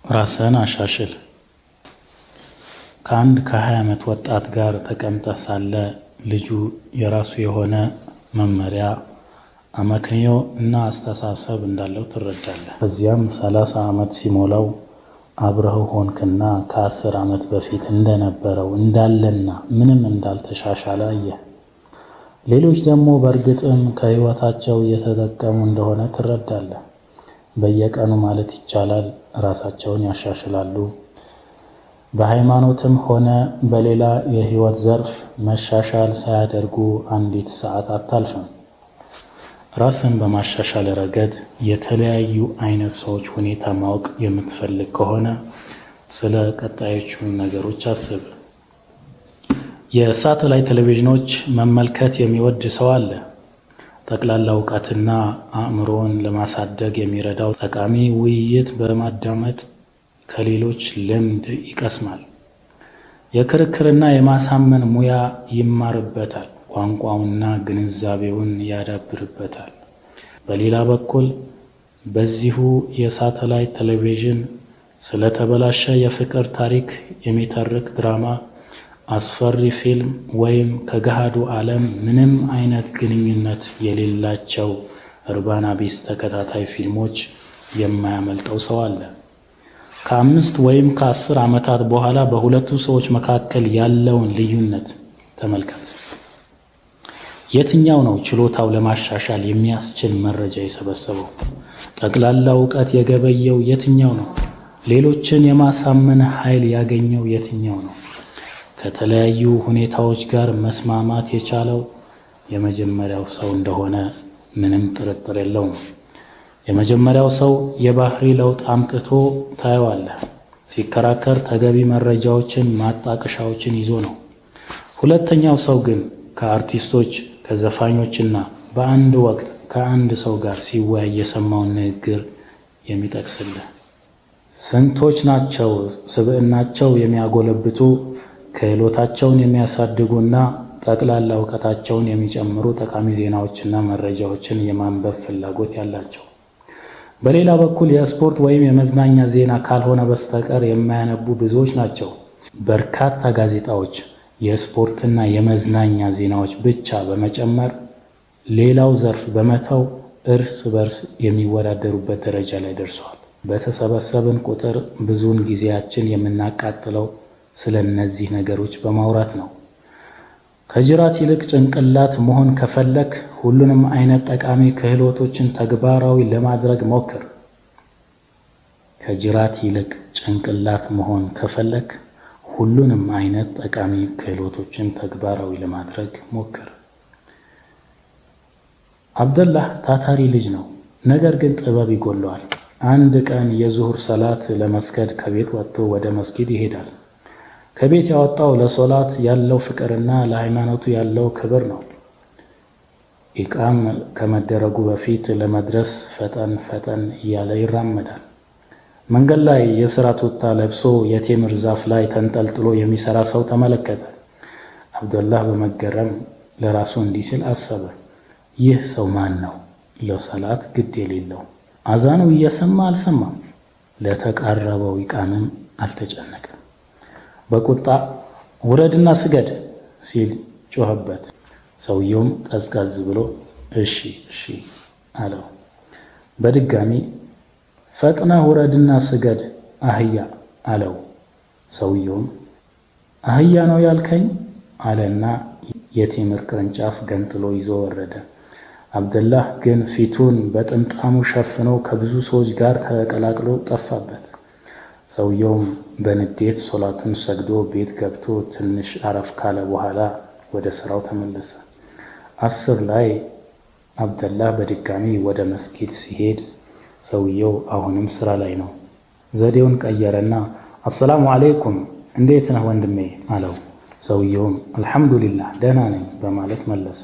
ራስህን አሻሽል። ከአንድ ከ20 ዓመት ወጣት ጋር ተቀምጠህ ሳለ ልጁ የራሱ የሆነ መመሪያ፣ አመክንዮ እና አስተሳሰብ እንዳለው ትረዳለህ። ከዚያም 30 ዓመት ሲሞላው አብረኸው ሆንክና ከ10 ዓመት በፊት እንደነበረው እንዳለና ምንም እንዳልተሻሻለ አየህ። ሌሎች ደግሞ በእርግጥም ከህይወታቸው እየተጠቀሙ እንደሆነ ትረዳለህ። በየቀኑ ማለት ይቻላል ራሳቸውን ያሻሽላሉ። በሃይማኖትም ሆነ በሌላ የህይወት ዘርፍ መሻሻል ሳያደርጉ አንዲት ሰዓት አታልፍም። ራስን በማሻሻል ረገድ የተለያዩ አይነት ሰዎች ሁኔታ ማወቅ የምትፈልግ ከሆነ ስለ ቀጣዮቹ ነገሮች አስብ። የሳተላይት ቴሌቪዥኖች መመልከት የሚወድ ሰው አለ። ጠቅላላ እውቀትና አእምሮን ለማሳደግ የሚረዳው ጠቃሚ ውይይት በማዳመጥ ከሌሎች ልምድ ይቀስማል። የክርክርና የማሳመን ሙያ ይማርበታል። ቋንቋውና ግንዛቤውን ያዳብርበታል። በሌላ በኩል በዚሁ የሳተላይት ቴሌቪዥን ስለተበላሸ የፍቅር ታሪክ የሚተርክ ድራማ፣ አስፈሪ ፊልም ወይም ከገሃዱ ዓለም ምንም አይነት ግንኙነት የሌላቸው እርባና ቢስ ተከታታይ ፊልሞች የማያመልጠው ሰው አለ። ከ5 ወይም ከ10 ዓመታት በኋላ በሁለቱ ሰዎች መካከል ያለውን ልዩነት ተመልከት። የትኛው ነው ችሎታው ለማሻሻል የሚያስችል መረጃ የሰበሰበው? ጠቅላላ እውቀት የገበየው የትኛው ነው? ሌሎችን የማሳመን ኃይል ያገኘው የትኛው ነው? ከተለያዩ ሁኔታዎች ጋር መስማማት የቻለው የመጀመሪያው ሰው እንደሆነ ምንም ጥርጥር የለውም። የመጀመሪያው ሰው የባህሪ ለውጥ አምጥቶ ታየዋለህ። ሲከራከር ተገቢ መረጃዎችን፣ ማጣቀሻዎችን ይዞ ነው። ሁለተኛው ሰው ግን ከአርቲስቶች፣ ከዘፋኞችና በአንድ ወቅት ከአንድ ሰው ጋር ሲወያይ የሰማውን ንግግር የሚጠቅስልህ። ስንቶች ናቸው ስብዕናቸው የሚያጎለብቱ፣ ክህሎታቸውን የሚያሳድጉና ጠቅላላ እውቀታቸውን የሚጨምሩ ጠቃሚ ዜናዎችና መረጃዎችን የማንበብ ፍላጎት ያላቸው። በሌላ በኩል የስፖርት ወይም የመዝናኛ ዜና ካልሆነ በስተቀር የማያነቡ ብዙዎች ናቸው። በርካታ ጋዜጣዎች የስፖርትና የመዝናኛ ዜናዎች ብቻ በመጨመር ሌላው ዘርፍ በመተው እርስ በርስ የሚወዳደሩበት ደረጃ ላይ ደርሰዋል። በተሰበሰብን ቁጥር ብዙውን ጊዜያችን የምናቃጥለው ስለ እነዚህ ነገሮች በማውራት ነው። ከጅራት ይልቅ ጭንቅላት መሆን ከፈለክ ሁሉንም አይነት ጠቃሚ ክህሎቶችን ተግባራዊ ለማድረግ ሞክር። ከጅራት ይልቅ ጭንቅላት መሆን ከፈለክ ሁሉንም አይነት ጠቃሚ ክህሎቶችን ተግባራዊ ለማድረግ ሞክር። አብደላህ ታታሪ ልጅ ነው፣ ነገር ግን ጥበብ ይጎለዋል። አንድ ቀን የዙሁር ሰላት ለመስገድ ከቤት ወጥቶ ወደ መስጊድ ይሄዳል። ከቤት ያወጣው ለሶላት ያለው ፍቅርና ለሃይማኖቱ ያለው ክብር ነው። ኢቃም ከመደረጉ በፊት ለመድረስ ፈጠን ፈጠን እያለ ይራመዳል። መንገድ ላይ የሥራ ቱታ ለብሶ የቴምር ዛፍ ላይ ተንጠልጥሎ የሚሰራ ሰው ተመለከተ። አብደላህ በመገረም ለራሱ እንዲህ ሲል አሰበ፣ ይህ ሰው ማን ነው? ለሰላት ግድ የሌለው፣ አዛኑ እየሰማ አልሰማም፣ ለተቃረበው ኢቃምም አልተጨነቀም። በቁጣ ውረድና ስገድ ሲል ጮኸበት። ሰውየውም ቀዝቀዝ ብሎ እሺ እሺ አለው። በድጋሚ ፈጥነህ ውረድና ስገድ አህያ አለው። ሰውየውም አህያ ነው ያልከኝ አለና የቴምር ቅርንጫፍ ገንጥሎ ይዞ ወረደ። አብደላህ ግን ፊቱን በጥምጣሙ ሸፍኖ ከብዙ ሰዎች ጋር ተቀላቅሎ ጠፋበት። ሰውየውም በንዴት ሶላቱን ሰግዶ ቤት ገብቶ ትንሽ አረፍ ካለ በኋላ ወደ ስራው ተመለሰ። 10 ላይ አብደላህ በድጋሚ ወደ መስጊድ ሲሄድ ሰውየው አሁንም ስራ ላይ ነው። ዘዴውን ቀየረና አሰላሙ አለይኩም እንዴት ነህ ወንድሜ አለው። ሰውየውም አልሐምዱሊላህ ደህና ነኝ በማለት መለሰ።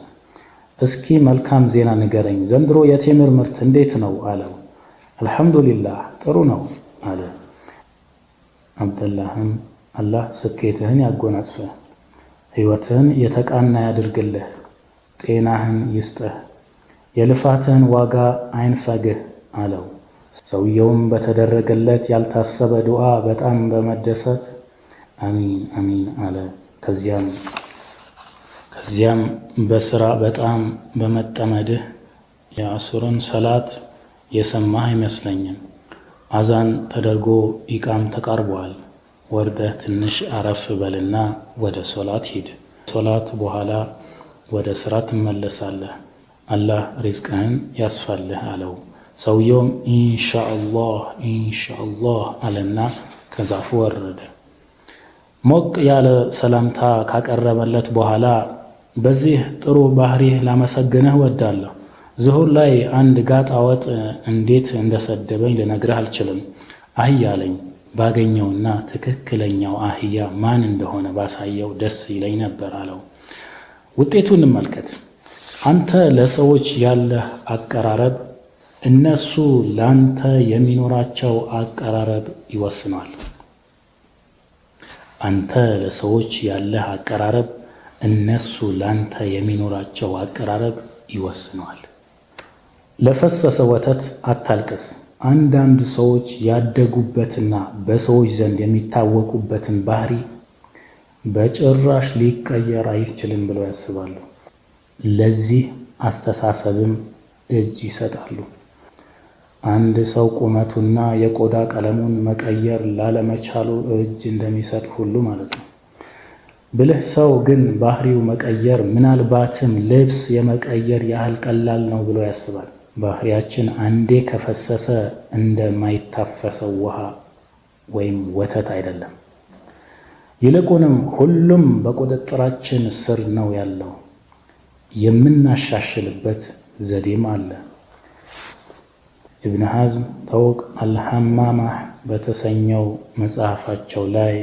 እስኪ መልካም ዜና ንገረኝ፣ ዘንድሮ የቴምር ምርት እንዴት ነው አለው። አልሐምዱሊላህ ጥሩ ነው አለ። አብደላህም አላህ ስኬትህን ያጎናጽፍህ፣ ሕይወትህን የተቃና ያድርግልህ፣ ጤናህን ይስጥህ፣ የልፋትህን ዋጋ አይንፈግህ አለው። ሰውየውም በተደረገለት ያልታሰበ ዱዓ በጣም በመደሰት አሚን አሚን አለ። ከዚያም በስራ በጣም በመጠመድህ የአሱርን ሰላት የሰማህ አይመስለኝም። አዛን ተደርጎ ኢቃም ተቃርቧል። ወርደህ ትንሽ አረፍ በልና ወደ ሶላት ሂድ። ሶላት በኋላ ወደ ስራ ትመለሳለህ። አላህ ሪዝቅህን ያስፋልህ አለው። ሰውየውም ኢንሻአላህ አለና ከዛፉ ወረደ። ሞቅ ያለ ሰላምታ ካቀረበለት በኋላ በዚህ ጥሩ ባህሪህ ላመሰግንህ ወዳለሁ። ዙሁር ላይ አንድ ጋጣ ወጥ እንዴት እንደሰደበኝ ልነግርህ አልችልም። አህያ አለኝ። ባገኘውና ትክክለኛው አህያ ማን እንደሆነ ባሳየው ደስ ይለኝ ነበር አለው። ውጤቱ እንመልከት። አንተ ለሰዎች ያለህ አቀራረብ እነሱ ላንተ የሚኖራቸው አቀራረብ ይወስናል። አንተ ለሰዎች ያለህ አቀራረብ እነሱ ላንተ የሚኖራቸው አቀራረብ ይወስናል። ለፈሰሰ ወተት አታልቅስ። አንዳንድ ሰዎች ያደጉበትና በሰዎች ዘንድ የሚታወቁበትን ባህሪ በጭራሽ ሊቀየር አይችልም ብለው ያስባሉ። ለዚህ አስተሳሰብም እጅ ይሰጣሉ። አንድ ሰው ቁመቱና የቆዳ ቀለሙን መቀየር ላለመቻሉ እጅ እንደሚሰጥ ሁሉ ማለት ነው። ብልህ ሰው ግን ባህሪው መቀየር ምናልባትም ልብስ የመቀየር ያህል ቀላል ነው ብሎ ያስባል። ባህሪያችን አንዴ ከፈሰሰ እንደማይታፈሰው ውሃ ወይም ወተት አይደለም። ይልቁንም ሁሉም በቁጥጥራችን ስር ነው ያለው። የምናሻሽልበት ዘዴም አለ። ኢብን ሐዝም ተውቅ አልሐማማህ በተሰኘው መጽሐፋቸው ላይ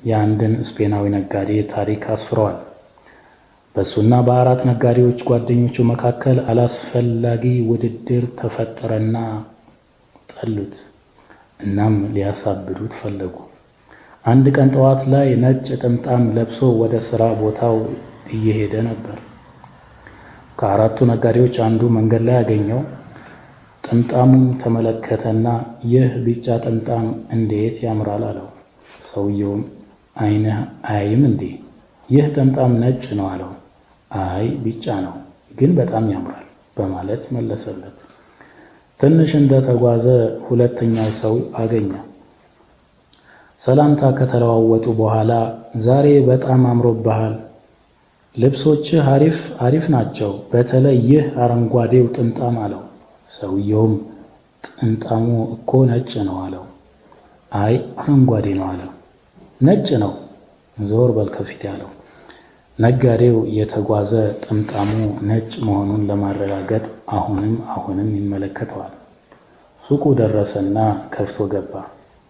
የአንድን ስፔናዊ ነጋዴ ታሪክ አስፍረዋል። በእሱና በአራት ነጋዴዎች ጓደኞቹ መካከል አላስፈላጊ ውድድር ተፈጠረና ጠሉት። እናም ሊያሳብዱት ፈለጉ። አንድ ቀን ጠዋት ላይ ነጭ ጥምጣም ለብሶ ወደ ሥራ ቦታው እየሄደ ነበር። ከአራቱ ነጋዴዎች አንዱ መንገድ ላይ አገኘው። ጥምጣሙን ተመለከተና ይህ ቢጫ ጥምጣም እንዴት ያምራል አለው። ሰውየውም ዓይንህ አያይም እንዴ? ይህ ጥምጣም ነጭ ነው አለው። አይ ቢጫ ነው፣ ግን በጣም ያምራል በማለት መለሰለት። ትንሽ እንደተጓዘ ሁለተኛው ሰው አገኘ። ሰላምታ ከተለዋወጡ በኋላ ዛሬ በጣም አምሮብሃል፣ ልብሶችህ አሪፍ ናቸው፣ በተለይ ይህ አረንጓዴው ጥምጣም አለው። ሰውየውም ጥምጣሙ እኮ ነጭ ነው አለው። አይ አረንጓዴ ነው አለው። ነጭ ነው፣ ዞር በል ከፊት ያለው። ነጋዴው የተጓዘ ጥምጣሙ ነጭ መሆኑን ለማረጋገጥ አሁንም ይመለከተዋል። ሱቁ ደረሰና ከፍቶ ገባ።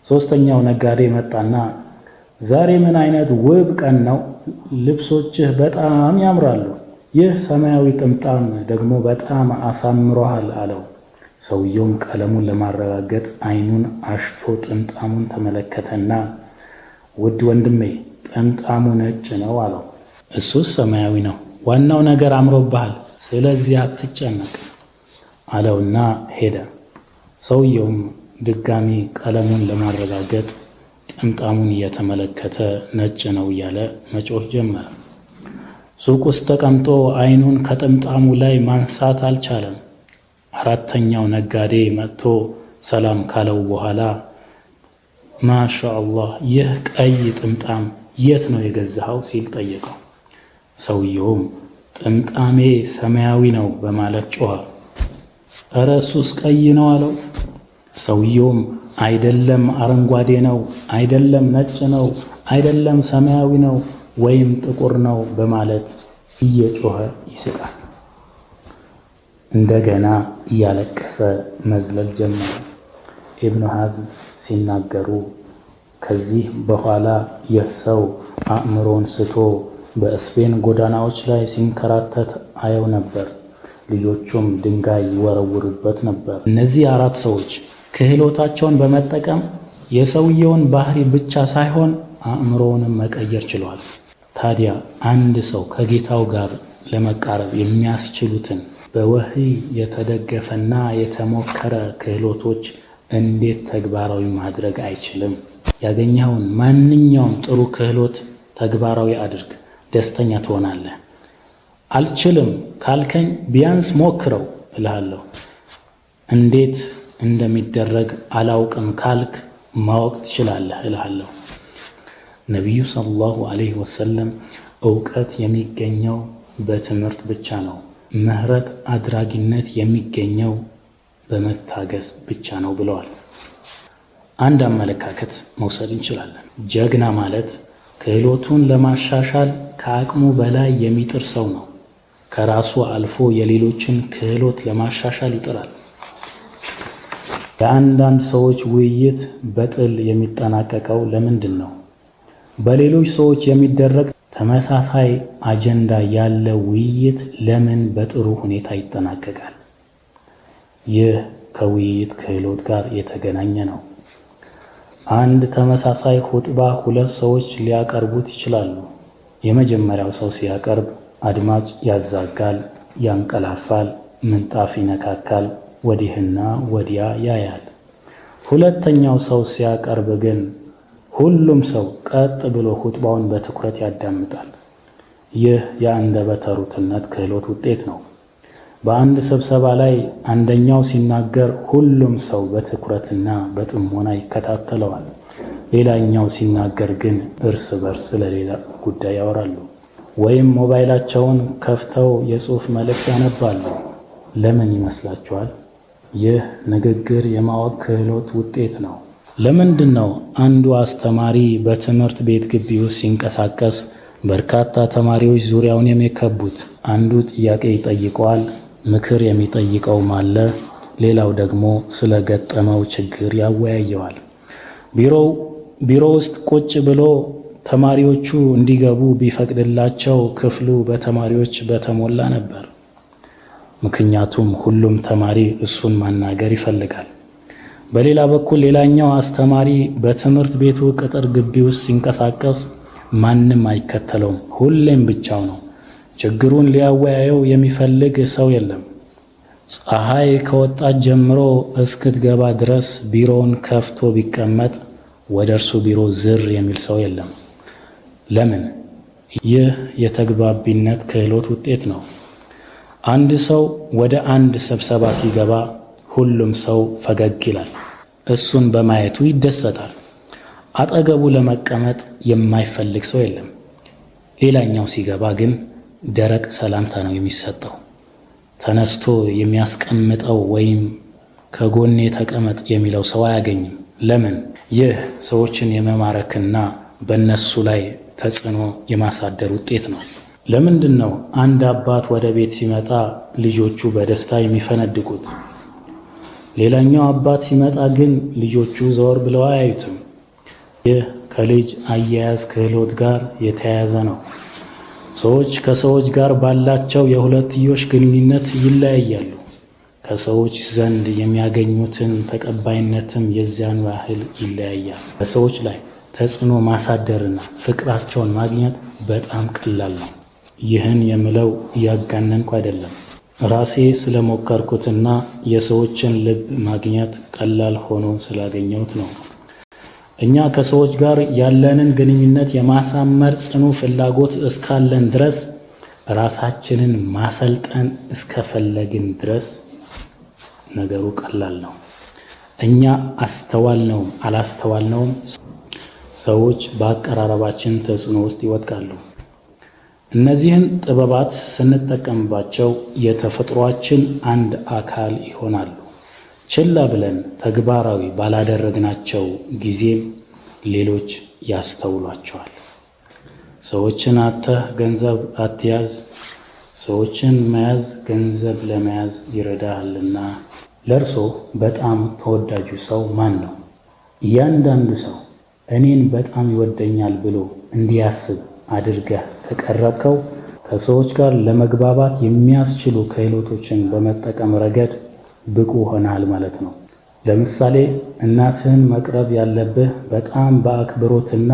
ሦስተኛው ነጋዴ መጣና ዛሬ ምን አይነት ውብ ቀን ነው፣ ልብሶችህ በጣም ያምራሉ፣ ይህ ሰማያዊ ጥምጣም ደግሞ በጣም አሳምሮሃል አለው። ሰውየውም ቀለሙን ለማረጋገጥ ዓይኑን አሽቶ ጥምጣሙን ተመለከተና ውድ ወንድሜ ጥምጣሙ ነጭ ነው አለው። እሱስ ሰማያዊ ነው፣ ዋናው ነገር አምሮብሃል፣ ስለዚህ አትጨነቅ አለውና ሄደ። ሰውየውም ድጋሚ ቀለሙን ለማረጋገጥ ጥምጣሙን እየተመለከተ ነጭ ነው እያለ መጮህ ጀመረ። ሱቅ ውስጥ ተቀምጦ ዓይኑን ከጥምጣሙ ላይ ማንሳት አልቻለም። አራተኛው ነጋዴ መጥቶ ሰላም ካለው በኋላ ማሻአላህ ይህ ቀይ ጥምጣም የት ነው የገዛኸው ሲል ጠየቀው። ሰውየውም ጥምጣሜ ሰማያዊ ነው በማለት ጮኸ። እረ እሱስ ቀይ ነው አለው። ሰውየውም አይደለም አረንጓዴ ነው፣ አይደለም ነጭ ነው፣ አይደለም ሰማያዊ ነው ወይም ጥቁር ነው በማለት እየጮኸ ይስቃል። እንደገና እያለቀሰ መዝለል ጀመረ። ኢብኑ ሐዝም ሲናገሩ ከዚህ በኋላ ይህ ሰው አእምሮን ስቶ በስፔን ጎዳናዎች ላይ ሲንከራተት አየው ነበር። ልጆቹም ድንጋይ ይወረውሩበት ነበር። እነዚህ አራት ሰዎች ክህሎታቸውን በመጠቀም የሰውየውን ባህሪ ብቻ ሳይሆን አእምሮውንም መቀየር ችለዋል። ታዲያ አንድ ሰው ከጌታው ጋር ለመቃረብ የሚያስችሉትን በወህይ የተደገፈና የተሞከረ ክህሎቶች እንዴት ተግባራዊ ማድረግ አይችልም? ያገኘኸውን ማንኛውም ጥሩ ክህሎት ተግባራዊ አድርግ፣ ደስተኛ ትሆናለህ። አልችልም ካልከኝ ቢያንስ ሞክረው እልሃለሁ። እንዴት እንደሚደረግ አላውቅም ካልክ ማወቅ ትችላለህ እልሃለሁ። ነቢዩ ሰለላሁ ዐለይሂ ወሰለም እውቀት የሚገኘው በትምህርት ብቻ ነው፣ ምህረት አድራጊነት የሚገኘው በመታገስ ብቻ ነው ብለዋል። አንድ አመለካከት መውሰድ እንችላለን። ጀግና ማለት ክህሎቱን ለማሻሻል ከአቅሙ በላይ የሚጥር ሰው ነው። ከራሱ አልፎ የሌሎችን ክህሎት ለማሻሻል ይጥራል። የአንዳንድ ሰዎች ውይይት በጥል የሚጠናቀቀው ለምንድን ነው? በሌሎች ሰዎች የሚደረግ ተመሳሳይ አጀንዳ ያለ ውይይት ለምን በጥሩ ሁኔታ ይጠናቀቃል? ይህ ከውይይት ክህሎት ጋር የተገናኘ ነው። አንድ ተመሳሳይ ኹጥባ ሁለት ሰዎች ሊያቀርቡት ይችላሉ። የመጀመሪያው ሰው ሲያቀርብ አድማጭ ያዛጋል፣ ያንቀላፋል፣ ምንጣፍ ይነካካል፣ ወዲህና ወዲያ ያያል። ሁለተኛው ሰው ሲያቀርብ ግን ሁሉም ሰው ቀጥ ብሎ ኹጥባውን በትኩረት ያዳምጣል። ይህ የአንደበተ ርቱዕነት ክህሎት ውጤት ነው። በአንድ ስብሰባ ላይ አንደኛው ሲናገር ሁሉም ሰው በትኩረትና በጥሞና ይከታተለዋል። ሌላኛው ሲናገር ግን እርስ በርስ ስለሌላ ጉዳይ ያወራሉ፣ ወይም ሞባይላቸውን ከፍተው የጽሑፍ መልእክት ያነባሉ። ለምን ይመስላችኋል? ይህ ንግግር የማወቅ ክህሎት ውጤት ነው። ለምንድን ነው አንዱ አስተማሪ በትምህርት ቤት ግቢ ውስጥ ሲንቀሳቀስ በርካታ ተማሪዎች ዙሪያውን የሚከቡት? አንዱ ጥያቄ ይጠይቀዋል፣ ምክር የሚጠይቀውም አለ። ሌላው ደግሞ ስለ ገጠመው ችግር ያወያየዋል። ቢሮ ውስጥ ቁጭ ብሎ ተማሪዎቹ እንዲገቡ ቢፈቅድላቸው ክፍሉ በተማሪዎች በተሞላ ነበር። ምክንያቱም ሁሉም ተማሪ እሱን ማናገር ይፈልጋል። በሌላ በኩል ሌላኛው አስተማሪ በትምህርት ቤቱ ቅጥር ግቢ ውስጥ ሲንቀሳቀስ ማንም አይከተለውም፣ ሁሌም ብቻው ነው። ችግሩን ሊያወያየው የሚፈልግ ሰው የለም። ፀሐይ ከወጣች ጀምሮ እስክትገባ ድረስ ቢሮውን ከፍቶ ቢቀመጥ ወደ እርሱ ቢሮ ዝር የሚል ሰው የለም። ለምን? ይህ የተግባቢነት ክህሎት ውጤት ነው። አንድ ሰው ወደ አንድ ስብሰባ ሲገባ ሁሉም ሰው ፈገግ ይላል፣ እሱን በማየቱ ይደሰታል። አጠገቡ ለመቀመጥ የማይፈልግ ሰው የለም። ሌላኛው ሲገባ ግን ደረቅ ሰላምታ ነው የሚሰጠው። ተነስቶ የሚያስቀምጠው ወይም ከጎኔ ተቀመጥ የሚለው ሰው አያገኝም። ለምን? ይህ ሰዎችን የመማረክና በእነሱ ላይ ተጽዕኖ የማሳደር ውጤት ነው። ለምንድን ነው አንድ አባት ወደ ቤት ሲመጣ ልጆቹ በደስታ የሚፈነድቁት? ሌላኛው አባት ሲመጣ ግን ልጆቹ ዘወር ብለው አያዩትም። ይህ ከልጅ አያያዝ ክህሎት ጋር የተያያዘ ነው። ሰዎች ከሰዎች ጋር ባላቸው የሁለትዮሽ ግንኙነት ይለያያሉ። ከሰዎች ዘንድ የሚያገኙትን ተቀባይነትም የዚያኑ ያህል ይለያያል። በሰዎች ላይ ተጽዕኖ ማሳደርና ፍቅራቸውን ማግኘት በጣም ቀላል ነው። ይህን የምለው እያጋነንኩ አይደለም። ራሴ ስለሞከርኩትና የሰዎችን ልብ ማግኘት ቀላል ሆኖ ስላገኘሁት ነው። እኛ ከሰዎች ጋር ያለንን ግንኙነት የማሳመር ጽኑ ፍላጎት እስካለን ድረስ፣ ራሳችንን ማሰልጠን እስከፈለግን ድረስ ነገሩ ቀላል ነው። እኛ አስተዋልነውም አላስተዋልነውም ሰዎች በአቀራረባችን ተጽዕኖ ውስጥ ይወድቃሉ። እነዚህን ጥበባት ስንጠቀምባቸው የተፈጥሯችን አንድ አካል ይሆናሉ። ችላ ብለን ተግባራዊ ባላደረግናቸው ጊዜም ሌሎች ያስተውሏቸዋል። ሰዎችን አጥተህ ገንዘብ አትያዝ፣ ሰዎችን መያዝ ገንዘብ ለመያዝ ይረዳሃልና። ለእርሶ በጣም ተወዳጁ ሰው ማን ነው? እያንዳንዱ ሰው እኔን በጣም ይወደኛል ብሎ እንዲያስብ አድርገህ ከቀረብከው ከሰዎች ጋር ለመግባባት የሚያስችሉ ክህሎቶችን በመጠቀም ረገድ ብቁ ሆነሃል ማለት ነው። ለምሳሌ እናትህን መቅረብ ያለብህ በጣም በአክብሮትና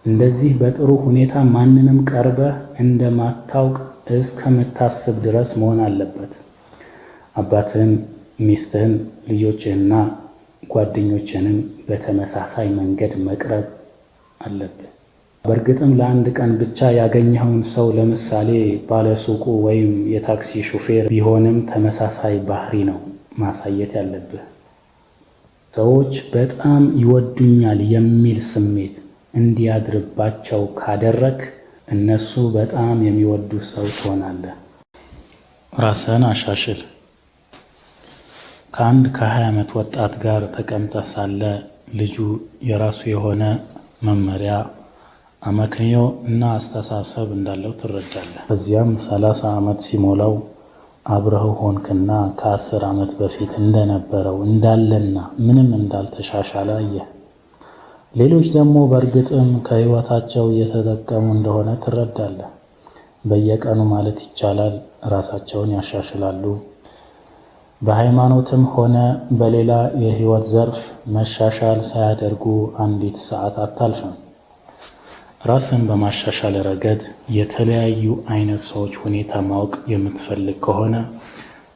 እንደዚህ በጥሩ ሁኔታ ማንንም ቀርበህ እንደማታውቅ እስከምታስብ ድረስ መሆን አለበት። አባትህን፣ ሚስትህን፣ ልጆችህንና ጓደኞችህንም በተመሳሳይ መንገድ መቅረብ አለብህ። በእርግጥም ለአንድ ቀን ብቻ ያገኘኸውን ሰው ለምሳሌ ባለሱቁ ወይም የታክሲ ሹፌር ቢሆንም ተመሳሳይ ባህሪ ነው ማሳየት ያለብህ። ሰዎች በጣም ይወዱኛል የሚል ስሜት እንዲያድርባቸው ካደረግ እነሱ በጣም የሚወዱ ሰው ትሆናለህ። ራስህን አሻሽል። ከአንድ ከ20 ዓመት ወጣት ጋር ተቀምጠህ ሳለ ልጁ የራሱ የሆነ መመሪያ፣ አመክንዮ እና አስተሳሰብ እንዳለው ትረዳለህ። ከዚያም 30 ዓመት ሲሞላው አብረኸው ሆንክና ከ10 ዓመት በፊት እንደነበረው እንዳለና ምንም እንዳልተሻሻለ አየህ። ሌሎች ደግሞ በእርግጥም ከህይወታቸው እየተጠቀሙ እንደሆነ ትረዳለህ። በየቀኑ ማለት ይቻላል ራሳቸውን ያሻሽላሉ። በሃይማኖትም ሆነ በሌላ የህይወት ዘርፍ መሻሻል ሳያደርጉ አንዲት ሰዓት አታልፍም። ራስን በማሻሻል ረገድ የተለያዩ አይነት ሰዎች ሁኔታ ማወቅ የምትፈልግ ከሆነ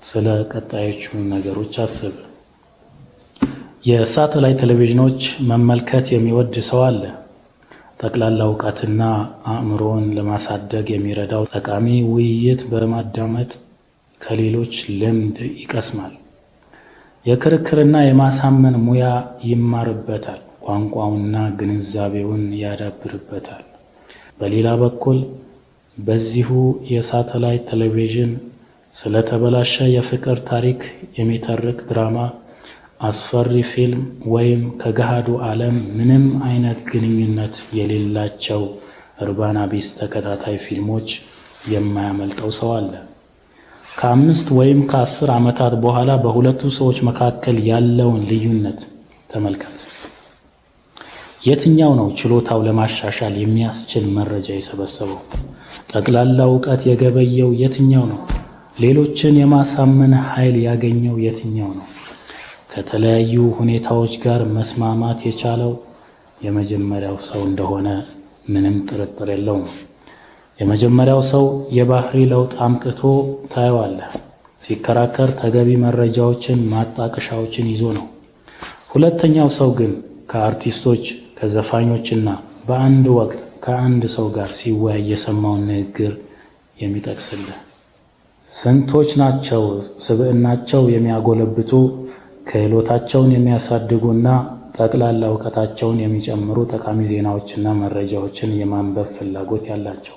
ስለ ቀጣዮቹ ነገሮች አስብ። የሳተላይት ቴሌቪዥኖች መመልከት የሚወድ ሰው አለ። ጠቅላላ እውቀትና አእምሮን ለማሳደግ የሚረዳው ጠቃሚ ውይይት በማዳመጥ ከሌሎች ልምድ ይቀስማል። የክርክርና የማሳመን ሙያ ይማርበታል። ቋንቋውና ግንዛቤውን ያዳብርበታል። በሌላ በኩል በዚሁ የሳተላይት ቴሌቪዥን ስለተበላሸ የፍቅር ታሪክ የሚተርክ ድራማ፣ አስፈሪ ፊልም ወይም ከገሃዱ ዓለም ምንም አይነት ግንኙነት የሌላቸው እርባና ቢስ ተከታታይ ፊልሞች የማያመልጠው ሰው አለ። ከ5 ወይም ከ10 ዓመታት በኋላ በሁለቱ ሰዎች መካከል ያለውን ልዩነት ተመልከት። የትኛው ነው ችሎታው ለማሻሻል የሚያስችል መረጃ የሰበሰበው? ጠቅላላ እውቀት የገበየው የትኛው ነው? ሌሎችን የማሳመን ኃይል ያገኘው የትኛው ነው? ከተለያዩ ሁኔታዎች ጋር መስማማት የቻለው የመጀመሪያው ሰው እንደሆነ ምንም ጥርጥር የለውም። የመጀመሪያው ሰው የባህሪ ለውጥ አምጥቶ ታየዋለህ። ሲከራከር ተገቢ መረጃዎችን፣ ማጣቀሻዎችን ይዞ ነው። ሁለተኛው ሰው ግን ከአርቲስቶች፣ ከዘፋኞችና በአንድ ወቅት ከአንድ ሰው ጋር ሲወያይ የሰማውን ንግግር የሚጠቅስልህ። ስንቶች ናቸው ስብዕናቸው የሚያጎለብቱ፣ ክህሎታቸውን የሚያሳድጉና ጠቅላላ እውቀታቸውን የሚጨምሩ ጠቃሚ ዜናዎችና መረጃዎችን የማንበብ ፍላጎት ያላቸው?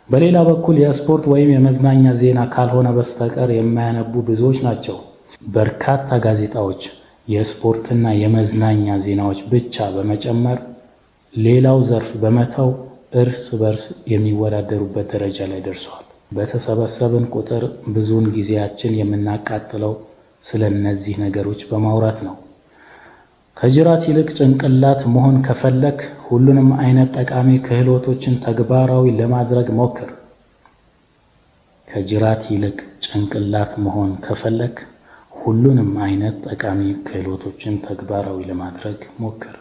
በሌላ በኩል የስፖርት ወይም የመዝናኛ ዜና ካልሆነ በስተቀር የማያነቡ ብዙዎች ናቸው። በርካታ ጋዜጣዎች የስፖርትና የመዝናኛ ዜናዎች ብቻ በመጨመር ሌላው ዘርፍ በመተው እርስ በርስ የሚወዳደሩበት ደረጃ ላይ ደርሰዋል። በተሰበሰብን ቁጥር ብዙውን ጊዜያችን የምናቃጥለው ስለ እነዚህ ነገሮች በማውራት ነው። ከጅራት ይልቅ ጭንቅላት መሆን ከፈለክ ሁሉንም አይነት ጠቃሚ ክህሎቶችን ተግባራዊ ለማድረግ ሞክር። ከጅራት ይልቅ ጭንቅላት መሆን ከፈለክ ሁሉንም አይነት ጠቃሚ ክህሎቶችን ተግባራዊ ለማድረግ ሞክር።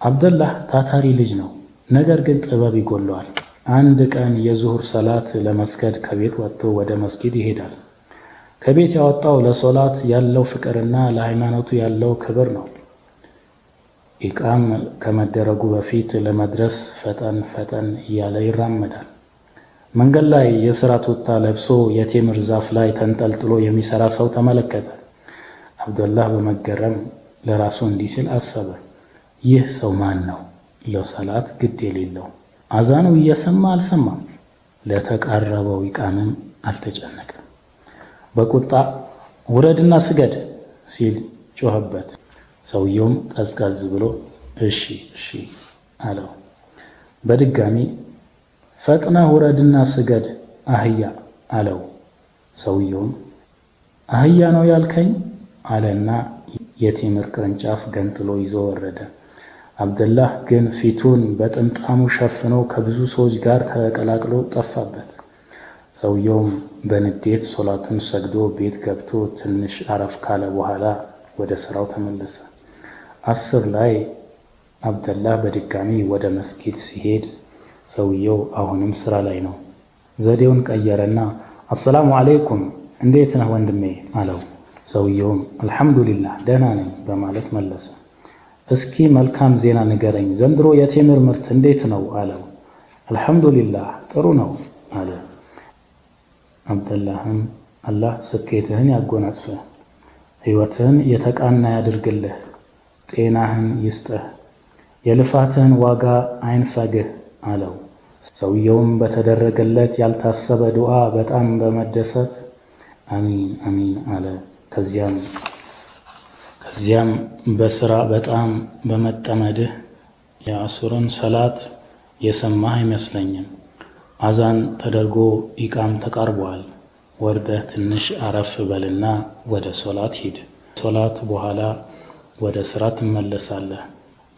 አብደላህ ታታሪ ልጅ ነው፣ ነገር ግን ጥበብ ይጎለዋል። አንድ ቀን የዙሁር ሰላት ለመስገድ ከቤት ወጥቶ ወደ መስጊድ ይሄዳል። ከቤት ያወጣው ለሶላት ያለው ፍቅርና ለሃይማኖቱ ያለው ክብር ነው። ኢቃም ከመደረጉ በፊት ለመድረስ ፈጠን ፈጠን እያለ ይራመዳል። መንገድ ላይ የሥራ ቱታ ለብሶ የቴምር ዛፍ ላይ ተንጠልጥሎ የሚሰራ ሰው ተመለከተ። አብደላህ በመገረም ለራሱ እንዲህ ሲል አሰበ፣ ይህ ሰው ማን ነው? ለሰላት ግድ የሌለው፣ አዛኑ እየሰማ አልሰማም፣ ለተቃረበው ኢቃምም አልተጨነቀም። በቁጣ ውረድና ስገድ ሲል ጮኸበት። ሰውየውም ቀዝቀዝ ብሎ እሺ እሺ አለው። በድጋሚ ፈጥነህ ውረድና ስገድ አህያ አለው። ሰውየውም አህያ ነው ያልከኝ አለና የቴምር ቅርንጫፍ ገንጥሎ ይዞ ወረደ። አብደላህ ግን ፊቱን በጥምጣሙ ሸፍኖ ከብዙ ሰዎች ጋር ተቀላቅሎ ጠፋበት። ሰውየውም በንዴት ሶላቱን ሰግዶ ቤት ገብቶ ትንሽ አረፍ ካለ በኋላ ወደ ስራው ተመለሰ። 10 ላይ አብደላህ በድጋሚ ወደ መስጊድ ሲሄድ ሰውየው አሁንም ስራ ላይ ነው። ዘዴውን ቀየረና አሰላሙ አለይኩም እንዴት ነህ ወንድሜ አለው። ሰውየውም አልሐምዱሊላህ ደህና ነኝ በማለት መለሰ። እስኪ መልካም ዜና ንገረኝ፣ ዘንድሮ የቴምር ምርት እንዴት ነው አለው። አልሐምዱሊላህ ጥሩ ነው አለ። አብደላህም አላህ ስኬትህን ያጎናጽፍህ፣ ሕይወትህን የተቃና ያድርግልህ፣ ጤናህን ይስጥህ፣ የልፋትህን ዋጋ አይንፈግህ አለው። ሰውየውም በተደረገለት ያልታሰበ ዱዓ በጣም በመደሰት አሚን አሚን አለ። ከዚያም በስራ በጣም በመጠመድህ የአሱርን ሰላት የሰማህ አይመስለኝም። አዛን ተደርጎ ኢቃም ተቃርቧል። ወርደህ ትንሽ አረፍ በልና ወደ ሶላት ሂድ። ሶላት በኋላ ወደ ስራ ትመለሳለህ።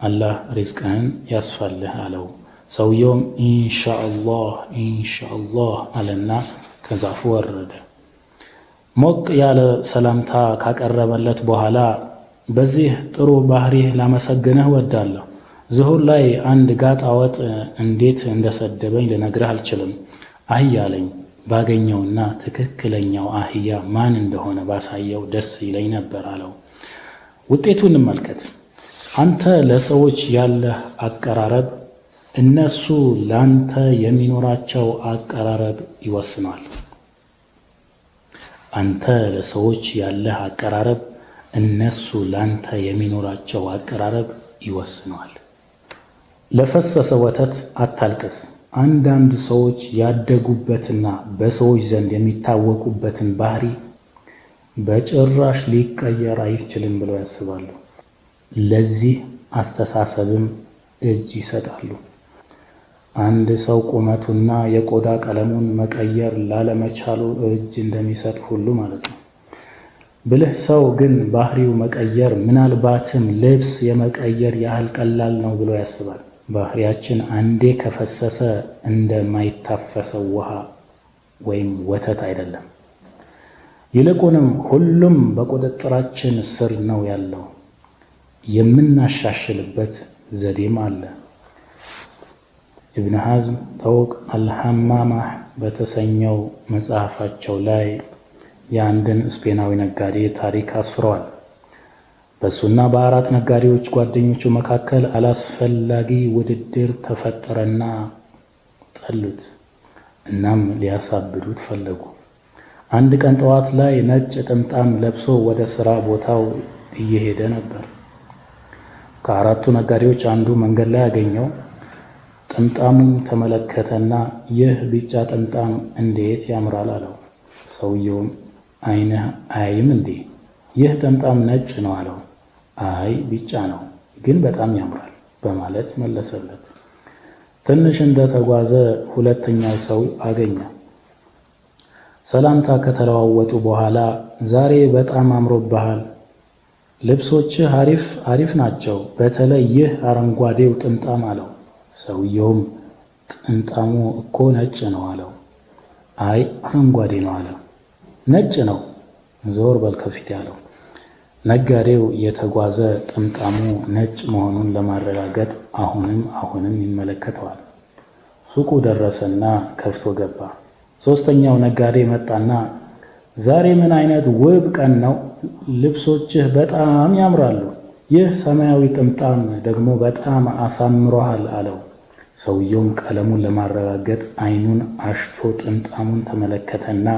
አላህ ሪዝቅህን ያስፋልህ አለው። ሰውየውም ኢንሻአላህ ኢንሻአላህ አለና ከዛፉ ወረደ። ሞቅ ያለ ሰላምታ ካቀረበለት በኋላ በዚህ ጥሩ ባህሪህ ላመሰግንህ ወዳለሁ። ዙሁር ላይ አንድ ጋጣ ወጥ እንዴት እንደሰደበኝ ልነግርህ አልችልም። አህያ አለኝ። ባገኘውና ትክክለኛው አህያ ማን እንደሆነ ባሳየው ደስ ይለኝ ነበር አለው። ውጤቱን እንመልከት። አንተ ለሰዎች ያለህ አቀራረብ እነሱ ላንተ የሚኖራቸው አቀራረብ ይወስናል። አንተ ለሰዎች ያለህ አቀራረብ እነሱ ላንተ የሚኖራቸው አቀራረብ ይወስናል። ለፈሰሰ ወተት አታልቅስ። አንዳንድ ሰዎች ያደጉበትና በሰዎች ዘንድ የሚታወቁበትን ባህሪ በጭራሽ ሊቀየር አይችልም ብለው ያስባሉ። ለዚህ አስተሳሰብም እጅ ይሰጣሉ። አንድ ሰው ቁመቱና የቆዳ ቀለሙን መቀየር ላለመቻሉ እጅ እንደሚሰጥ ሁሉ ማለት ነው። ብልህ ሰው ግን ባህሪው መቀየር ምናልባትም ልብስ የመቀየር ያህል ቀላል ነው ብሎ ያስባል። ባህሪያችን አንዴ ከፈሰሰ እንደማይታፈሰው ውሃ ወይም ወተት አይደለም። ይልቁንም ሁሉም በቁጥጥራችን ስር ነው ያለው። የምናሻሽልበት ዘዴም አለ። ኢብን ሐዝም ተውቅ አልሐማማህ በተሰኘው መጽሐፋቸው ላይ የአንድን ስፔናዊ ነጋዴ ታሪክ አስፍረዋል። በእሱና በአራት ነጋዴዎች ጓደኞቹ መካከል አላስፈላጊ ውድድር ተፈጠረና ጠሉት። እናም ሊያሳብዱት ፈለጉ። አንድ ቀን ጠዋት ላይ ነጭ ጥምጣም ለብሶ ወደ ሥራ ቦታው እየሄደ ነበር። ከአራቱ ነጋዴዎች አንዱ መንገድ ላይ ያገኘው። ጥምጣሙን ተመለከተና ይህ ቢጫ ጥምጣም እንዴት ያምራል አለው። ሰውየውም ዓይንህ አያይም እንዴ? ይህ ጥምጣም ነጭ ነው አለው። አይ ቢጫ ነው ግን በጣም ያምራል በማለት መለሰለት። ትንሽ እንደተጓዘ ሁለተኛው ሰው አገኘ። ሰላምታ ከተለዋወጡ በኋላ ዛሬ በጣም አምሮብሃል፣ ልብሶችህ አሪፍ ናቸው፣ በተለይ ይህ አረንጓዴው ጥምጣም አለው። ሰውየውም ጥምጣሙ እኮ ነጭ ነው አለው። አይ አረንጓዴ ነው አለው። ነጭ ነው፣ ዞር በል ከፊት ያለው። ነጋዴው የተጓዘ ጥምጣሙ ነጭ መሆኑን ለማረጋገጥ አሁንም ይመለከተዋል። ሱቁ ደረሰና ከፍቶ ገባ። ሶስተኛው ነጋዴ መጣና ዛሬ ምን አይነት ውብ ቀን ነው፣ ልብሶችህ በጣም ያምራሉ፣ ይህ ሰማያዊ ጥምጣም ደግሞ በጣም አሳምሮሃል አለው። ሰውየውም ቀለሙን ለማረጋገጥ ዓይኑን አሽቶ ጥምጣሙን ተመለከተና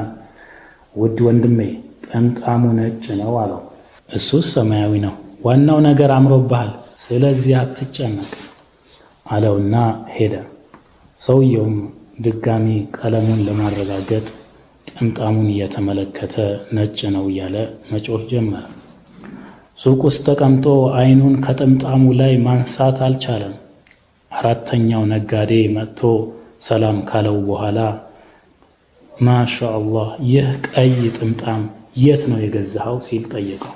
ውድ ወንድሜ ጥምጣሙ ነጭ ነው አለው። እሱስ ሰማያዊ ነው፣ ዋናው ነገር አምሮብሃል፣ ስለዚህ አትጨነቅ አለውና ሄደ። ሰውየውም ድጋሚ ቀለሙን ለማረጋገጥ ጥምጣሙን እየተመለከተ ነጭ ነው እያለ መጮህ ጀመረ። ሱቅ ውስጥ ተቀምጦ ዓይኑን ከጥምጣሙ ላይ ማንሳት አልቻለም። አራተኛው ነጋዴ መጥቶ ሰላም ካለው በኋላ ማሻአላህ ይህ ቀይ ጥምጣም የት ነው የገዛኸው ሲል ጠየቀው።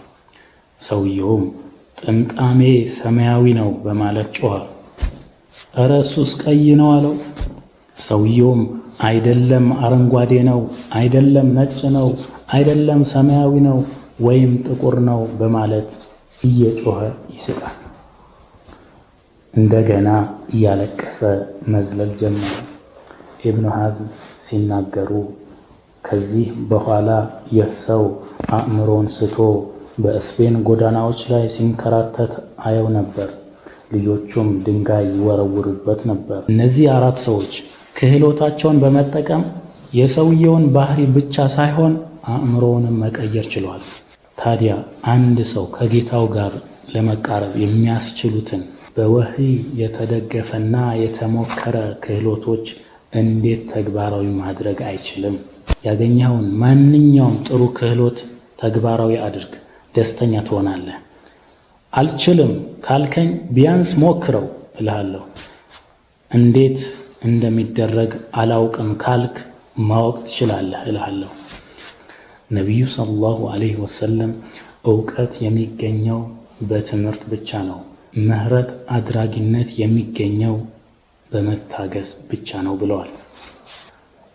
ሰውየውም ጥምጣሜ ሰማያዊ ነው በማለት ጮኸ። እረ እሱስ ቀይ ነው አለው። ሰውየውም አይደለም አረንጓዴ ነው፣ አይደለም ነጭ ነው፣ አይደለም ሰማያዊ ነው ወይም ጥቁር ነው በማለት እየጮኸ ይስቃል። እንደገና እያለቀሰ መዝለል ጀመረ። ኢብኑ ሐዝም ሲናገሩ ከዚህ በኋላ ይህ ሰው አእምሮን ስቶ በስፔን ጎዳናዎች ላይ ሲንከራተት አየው ነበር። ልጆቹም ድንጋይ ይወረውሩበት ነበር። እነዚህ 4 ሰዎች ክህሎታቸውን በመጠቀም የሰውየውን ባህሪ ብቻ ሳይሆን አእምሮውንም መቀየር ችለዋል። ታዲያ አንድ ሰው ከጌታው ጋር ለመቃረብ የሚያስችሉትን በወህይ የተደገፈና የተሞከረ ክህሎቶች እንዴት ተግባራዊ ማድረግ አይችልም? ያገኘኸውን ማንኛውም ጥሩ ክህሎት ተግባራዊ አድርግ፣ ደስተኛ ትሆናለህ። አልችልም ካልከኝ ቢያንስ ሞክረው እልሃለሁ። እንዴት እንደሚደረግ አላውቅም ካልክ ማወቅ ትችላለህ እልሃለሁ። ነቢዩ ሰለላሁ ዐለይሂ ወሰለም እውቀት የሚገኘው በትምህርት ብቻ ነው። ምህረት አድራጊነት የሚገኘው በመታገስ ብቻ ነው ብለዋል።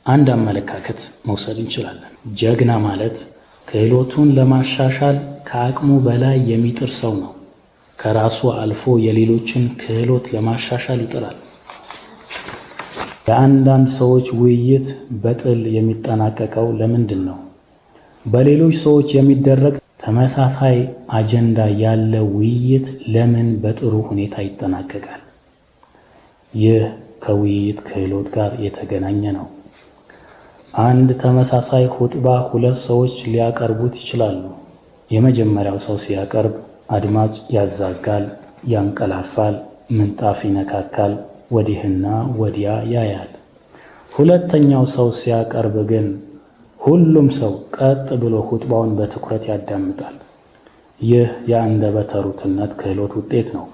አንድ አመለካከት መውሰድ እንችላለን። ጀግና ማለት ክህሎቱን ለማሻሻል ከአቅሙ በላይ የሚጥር ሰው ነው። ከራሱ አልፎ የሌሎችን ክህሎት ለማሻሻል ይጥራል። የአንዳንድ ሰዎች ውይይት በጥል የሚጠናቀቀው ለምንድን ነው? በሌሎች ሰዎች የሚደረግ ተመሳሳይ አጀንዳ ያለ ውይይት ለምን በጥሩ ሁኔታ ይጠናቀቃል? ይህ ከውይይት ክህሎት ጋር የተገናኘ ነው። አንድ ተመሳሳይ ኹጥባ 2 ሰዎች ሊያቀርቡት ይችላሉ። የመጀመሪያው ሰው ሲያቀርብ አድማጭ ያዛጋል፣ ያንቀላፋል፣ ምንጣፍ ይነካካል፣ ወዲህና ወዲያ ያያል። ሁለተኛው ሰው ሲያቀርብ ግን ሁሉም ሰው ቀጥ ብሎ ኹጥባውን በትኩረት ያዳምጣል። ይህ የአንደበተ ርቱዕነት ክህሎት ውጤት ነው።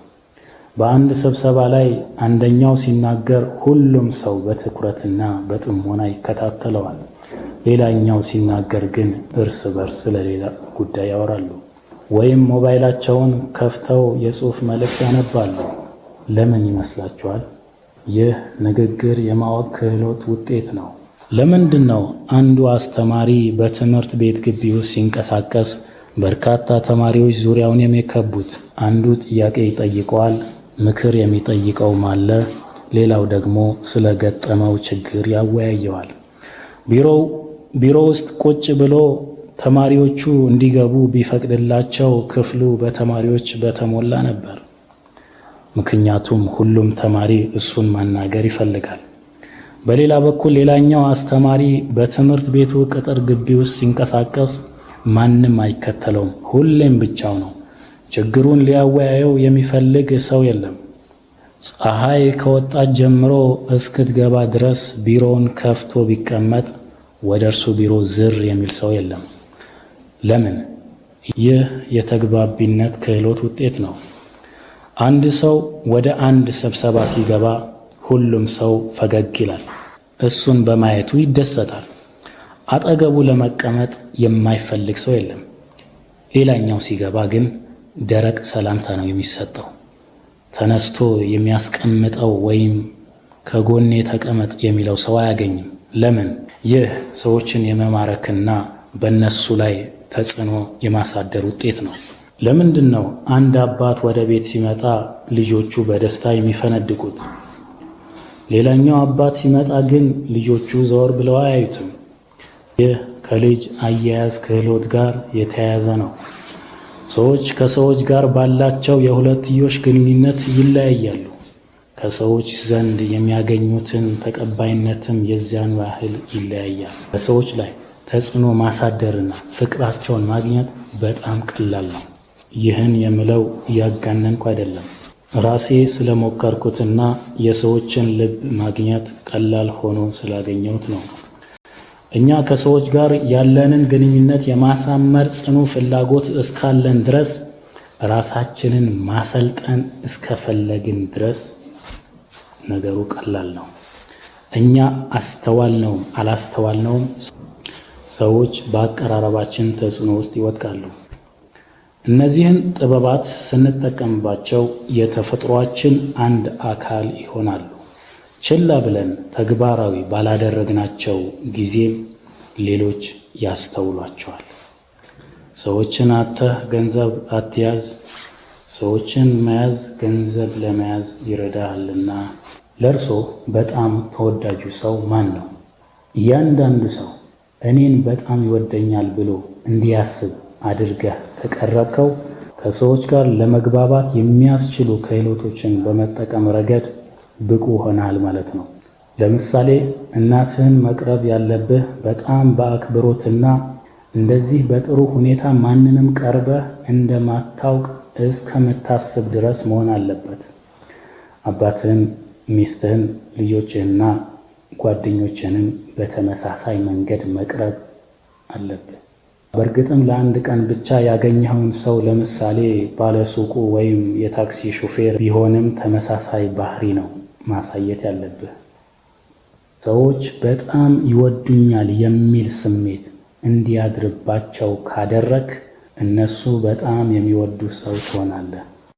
በአንድ ስብሰባ ላይ አንደኛው ሲናገር ሁሉም ሰው በትኩረትና በጥሞና ይከታተለዋል። ሌላኛው ሲናገር ግን እርስ በርስ ስለሌላ ጉዳይ ያወራሉ፣ ወይም ሞባይላቸውን ከፍተው የጽሑፍ መልእክት ያነባሉ። ለምን ይመስላችኋል? ይህ ንግግር የማወቅ ክህሎት ውጤት ነው። ለምንድን ነው አንዱ አስተማሪ በትምህርት ቤት ግቢ ውስጥ ሲንቀሳቀስ በርካታ ተማሪዎች ዙሪያውን የሚከቡት? አንዱ ጥያቄ ይጠይቀዋል፣ ምክር የሚጠይቀውም አለ። ሌላው ደግሞ ስለ ገጠመው ችግር ያወያየዋል። ቢሮ ውስጥ ቁጭ ብሎ ተማሪዎቹ እንዲገቡ ቢፈቅድላቸው ክፍሉ በተማሪዎች በተሞላ ነበር። ምክንያቱም ሁሉም ተማሪ እሱን ማናገር ይፈልጋል። በሌላ በኩል ሌላኛው አስተማሪ በትምህርት ቤቱ ቅጥር ግቢ ውስጥ ሲንቀሳቀስ ማንም አይከተለውም፣ ሁሌም ብቻው ነው። ችግሩን ሊያወያየው የሚፈልግ ሰው የለም። ፀሐይ ከወጣች ጀምሮ እስክትገባ ድረስ ቢሮውን ከፍቶ ቢቀመጥ ወደ እርሱ ቢሮ ዝር የሚል ሰው የለም። ለምን? ይህ የተግባቢነት ክህሎት ውጤት ነው። አንድ ሰው ወደ አንድ ስብሰባ ሲገባ ሁሉም ሰው ፈገግ ይላል፣ እሱን በማየቱ ይደሰታል። አጠገቡ ለመቀመጥ የማይፈልግ ሰው የለም። ሌላኛው ሲገባ ግን ደረቅ ሰላምታ ነው የሚሰጠው። ተነስቶ የሚያስቀምጠው ወይም ከጎኔ ተቀመጥ የሚለው ሰው አያገኝም። ለምን? ይህ ሰዎችን የመማረክና በእነሱ ላይ ተጽዕኖ የማሳደር ውጤት ነው። ለምንድን ነው አንድ አባት ወደ ቤት ሲመጣ ልጆቹ በደስታ የሚፈነድቁት? ሌላኛው አባት ሲመጣ ግን ልጆቹ ዘወር ብለው አያዩትም። ይህ ከልጅ አያያዝ ክህሎት ጋር የተያያዘ ነው። ሰዎች ከሰዎች ጋር ባላቸው የሁለትዮሽ ግንኙነት ይለያያሉ። ከሰዎች ዘንድ የሚያገኙትን ተቀባይነትም የዚያን ያህል ይለያያል። በሰዎች ላይ ተጽዕኖ ማሳደርና ፍቅራቸውን ማግኘት በጣም ቀላል ነው። ይህን የምለው እያጋነንኩ አይደለም። ራሴ ስለሞከርኩትና የሰዎችን ልብ ማግኘት ቀላል ሆኖ ስላገኘሁት ነው። እኛ ከሰዎች ጋር ያለንን ግንኙነት የማሳመር ጽኑ ፍላጎት እስካለን ድረስ ራሳችንን ማሰልጠን እስከፈለግን ድረስ ነገሩ ቀላል ነው። እኛ አስተዋልነውም አላስተዋልነውም ሰዎች በአቀራረባችን ተጽዕኖ ውስጥ ይወድቃሉ። እነዚህን ጥበባት ስንጠቀምባቸው የተፈጥሯችን አንድ አካል ይሆናሉ። ችላ ብለን ተግባራዊ ባላደረግናቸው ጊዜም ሌሎች ያስተውሏቸዋል። ሰዎችን አጥተህ ገንዘብ አትያዝ፣ ሰዎችን መያዝ ገንዘብ ለመያዝ ይረዳሃልና። ለእርሶ በጣም ተወዳጁ ሰው ማን ነው? እያንዳንዱ ሰው እኔን በጣም ይወደኛል ብሎ እንዲያስብ አድርገህ ከቀረብከው ከሰዎች ጋር ለመግባባት የሚያስችሉ ክህሎቶችን በመጠቀም ረገድ ብቁ ሆነሃል ማለት ነው። ለምሳሌ እናትህን መቅረብ ያለብህ በጣም በአክብሮትና እንደዚህ በጥሩ ሁኔታ ማንንም ቀርበህ እንደማታውቅ እስከምታስብ ድረስ መሆን አለበት። አባትህን፣ ሚስትህን፣ ልጆችህንና ጓደኞችህንም በተመሳሳይ መንገድ መቅረብ አለብህ። በእርግጥም ለአንድ ቀን ብቻ ያገኘኸውን ሰው ለምሳሌ ባለሱቁ ወይም የታክሲ ሹፌር ቢሆንም ተመሳሳይ ባህሪ ነው ማሳየት ያለብህ። ሰዎች በጣም ይወዱኛል የሚል ስሜት እንዲያድርባቸው ካደረግ እነሱ በጣም የሚወዱ ሰው ትሆናለህ።